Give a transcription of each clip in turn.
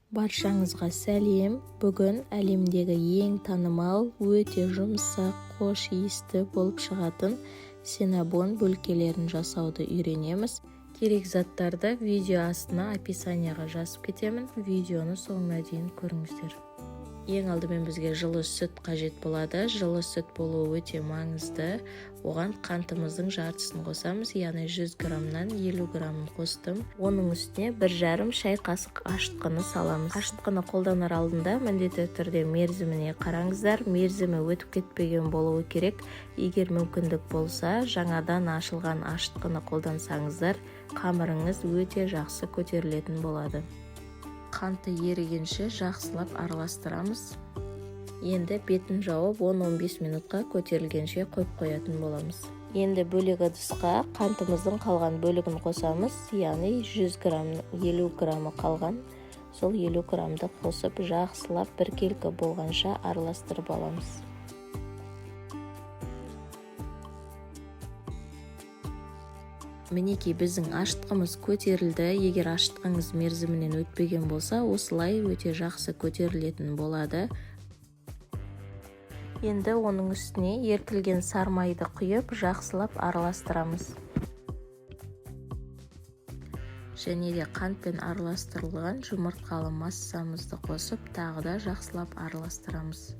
Баршаңызға сәлем. Бүгін әлемдегі ең танымал, өте жұмсақ, қош иісті болып шығатын синнабон бөлкелерін жасауды үйренеміз. Керек заттарды видео астына описанияға жазып кетемін. Видеоны соңына дейін көріңіздер. Ең алдымен бізге жылы сүт қажет болады. Жылы сүт болуы өте маңызды. Оған қантымыздың жартысын қосамыз, яғни 100 граммнан 50 граммын қостым. Оның үстіне 1,5 шай қасық ашытқыны саламыз. Ашытқыны қолданар алдында міндетті түрде мерзіміне қараңыздар. Мерзімі өтіп кетпеген болуы керек. Егер мүмкіндік болса, жаңадан ашылған ашытқыны қолдансаңыздар, қамырыңыз өте жақсы көтерілетін болады. Қанты ерігенше жақсылап араластырамыз. Енді бетін жауып 10-15 минутқа көтерілгенше қойып қоятын боламыз. Енді бөлек ыдысқа қантымыздың қалған бөлігін қосамыз, яғни 100 грамм 50 граммы қалған. Сол 50 граммды қосып жақсылап біркелкі болғанша араластырып аламыз. Мінекей біздің ашытқымыз көтерілді. Егер ашытқыңыз мерзімінен өтпеген болса, осылай өте жақсы көтерілетін болады. Енді оның үстіне ерітілген сармайды құйып, жақсылап араластырамыз. Және де қантпен араластырылған жұмыртқалы массамызды қосып, тағы да жақсылап араластырамыз.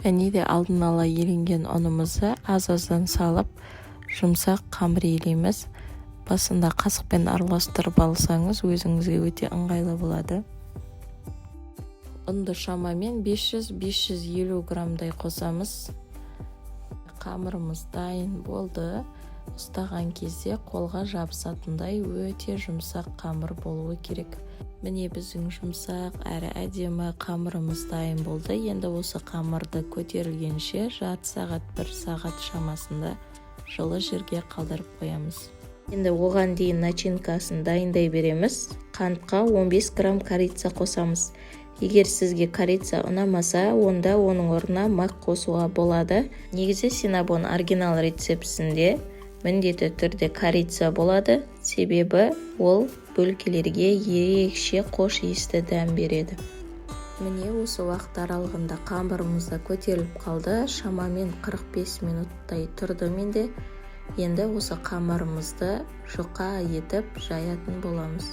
Және де алдын ала еленген ұнымызды аз-аздан салып, жұмсақ қамыр елейміз. Басында қасықпен араластырып алсаңыз, өзіңізге өте ыңғайлы болады. Ұнды шамамен 500-550 граммдай қосамыз. Қамырымыз дайын болды. Ұстаған кезде қолға жабысатындай өте жұмсақ қамыр болуы керек. Міне біздің жұмсақ әрі әдемі қамырымыз дайын болды. Енді осы қамырды көтерілгенше жарты сағат 1 сағат шамасында жылы жерге қалдырып қоямыз. Енді оған дейін начинкасын дайындай береміз. Қантқа 15 грамм корица қосамыз. Егер сізге корица ұнамаса, онда оның орнына мак қосуға болады. Негізі синнабон оригинал рецептісінде міндетті түрде корица болады, себебі ол бөлкелерге ерекше қош иісті дәм береді. Міне осы уақыт аралығында қамырымыз да көтеріліп қалды. Шамамен 45 минуттай тұрды менде. Енді осы қамырымызды жұқа етіп жаятын боламыз.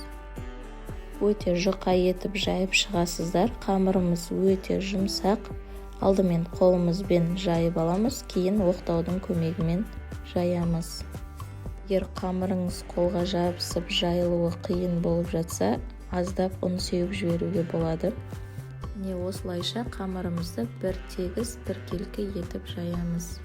Өте жұқа етіп жайып шығасыздар. Қамырымыз өте жұмсақ. Алдымен қолымызбен жайып аламыз, кейін оқтаудың көмегімен жаямыз. Егер қамырыңыз қолға жабысып жайылуы қиын болып жатса, аздап ұн сеуіп жіберуге болады. Не осылайша қамырымызды бір тегіс, біркелкі етіп жаямыз.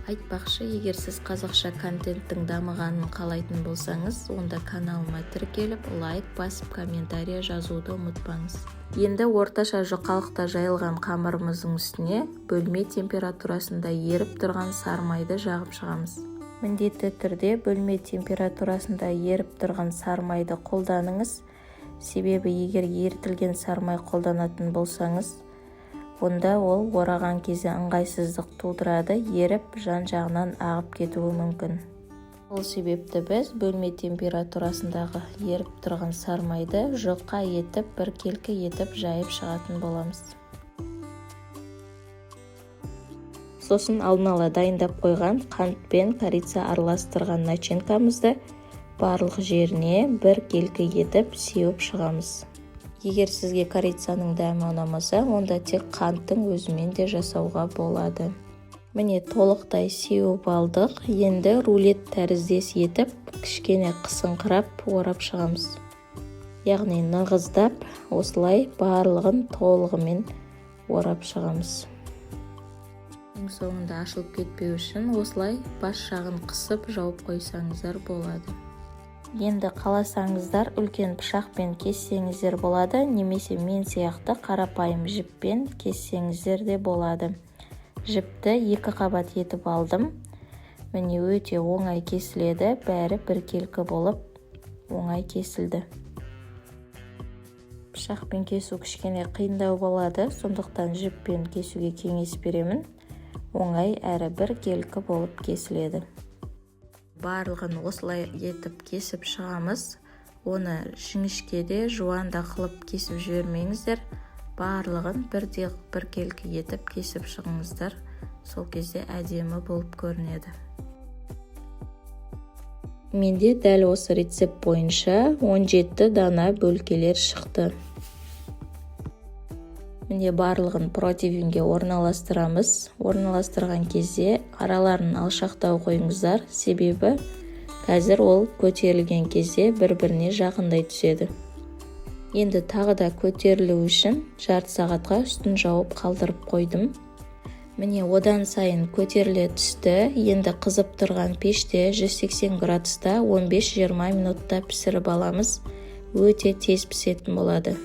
Айтпақшы, егер сіз қазақша контенттің дамығанын қалайтын болсаңыз, онда каналыма тіркеліп, лайк басып, комментария жазуды ұмытпаңыз. Енді орташа жұқалықта жайылған қамырымыздың үстіне бөлме температурасында еріп тұрған сармайды жағып шығамыз. Міндетті түрде бөлме температурасында еріп тұрған сармайды қолданыңыз. Себебі егер ерітілген сармай қолданатын болсаңыз, онда ол ораған кезде ыңғайсыздық тудырады, еріп жан-жағынан ағып кетуі мүмкін. Ол себепті біз бөлме температурасындағы еріп тұрған сармайды жұқа етіп, біркелкі етіп жайып шығатын боламыз. Сосын алдын ала дайындап қойған қант пен корица араластырған начинкамызды барлық жеріне біркелкі етіп сеуіп шығамыз. Егер сізге корицаның дәмі ұнамаса, онда тек қанттың өзімен де жасауға болады. Міне толықтай сеуіп алдық. Енді рулет тәріздес етіп, кішкене қысыңқырап орап шығамыз. Яғни нығыздап, осылай барлығын толығымен орап шығамыз. Ең соңында ашылып кетпеу үшін осылай бас жағын қысып жауып қойсаңыздар болады. Енді қаласаңыздар үлкен пышақпен кессеңіздер болады, немесе мен сияқты қарапайым жіппен кессеңіздер де болады. Жіпті 2 қабат етіп алдым. Міне өте оңай кесіледі, бәрі біркелкі болып оңай кесілді. Пышақпен кесу кішкене қиындау болады, сондықтан жіппен кесуге кеңес беремін. Оңай әрі біркелкі болып кесіледі. Барлығын осылай етіп кесіп шығамыз. оны жіңішке де жуан да қылып кесіп жібермеңіздер. Барлығын біркелкі етіп кесіп шығыңыздар. Сол кезде әдемі болып көрінеді. Менде дәл осы рецепт бойынша 17 дана бөлкелер шықты. Міне барлығын противеньге орналастырамыз. Орналастырған кезде араларын алшақтау қойыңыздар, себебі қазір ол көтерілген кезде бір-біріне жақындай түседі. Енді тағы да көтерілу үшін жарты сағатқа үстін жауып қалдырып қойдым. Міне одан сайын көтеріле түсті. Енді қызып тұрған пеште 180 градуста 15-20 минутта пісіріп аламыз. Өте тез пісетін болады.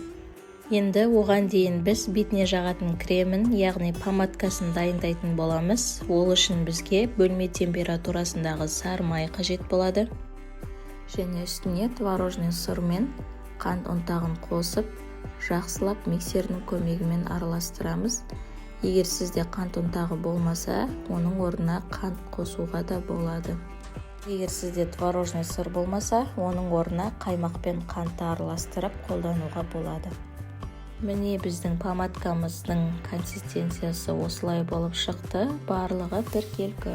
Енді оған дейін біз бетіне жағатын кремін, яғни помадкасын дайындайтын боламыз. Ол үшін бізге бөлме температурасындағы сары май қажет болады. Және үстіне творожный сыр мен қант ұнтағын қосып, жақсылап миксердің көмегімен араластырамыз. Егер сізде қант ұнтағы болмаса, оның орнына қант қосуға да болады. Егер сізде творожный сыр болмаса, оның орнына қаймақ пен қантты араластырып қолдануға болады. Міне біздің помадкамыздың консистенциясы осылай болып шықты. Барлығы біркелкі.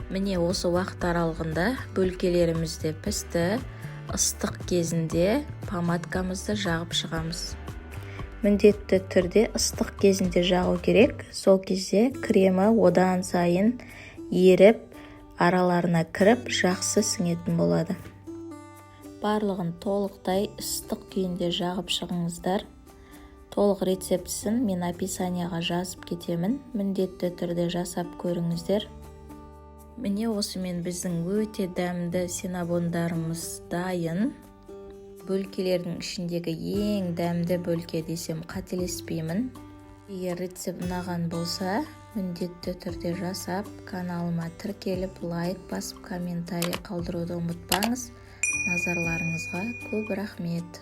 Міне осы уақыт аралығында бөлкелеріміз де пісті. Ыстық кезінде помадкамызды жағып шығамыз. Міндетті түрде ыстық кезінде жағу керек. Сол кезде кремі одан сайын еріп, араларына кіріп, жақсы сіңетін болады. Барлығын толықтай ыстық күйінде жағып шығыңыздар. Толық рецептісін мен описанияға жазып кетемін. Міндетті түрде жасап көріңіздер. Міне осымен біздің өте дәмді синабондарымыз дайын. Бөлкелердің ішіндегі ең дәмді бөлке десем қателеспеймін. Егер рецепт ұнаған болса, міндетті түрде жасап, каналыма тіркеліп, лайк басып, комментарий қалдыруды ұмытпаңыз. Назарларыңызға көп рахмет.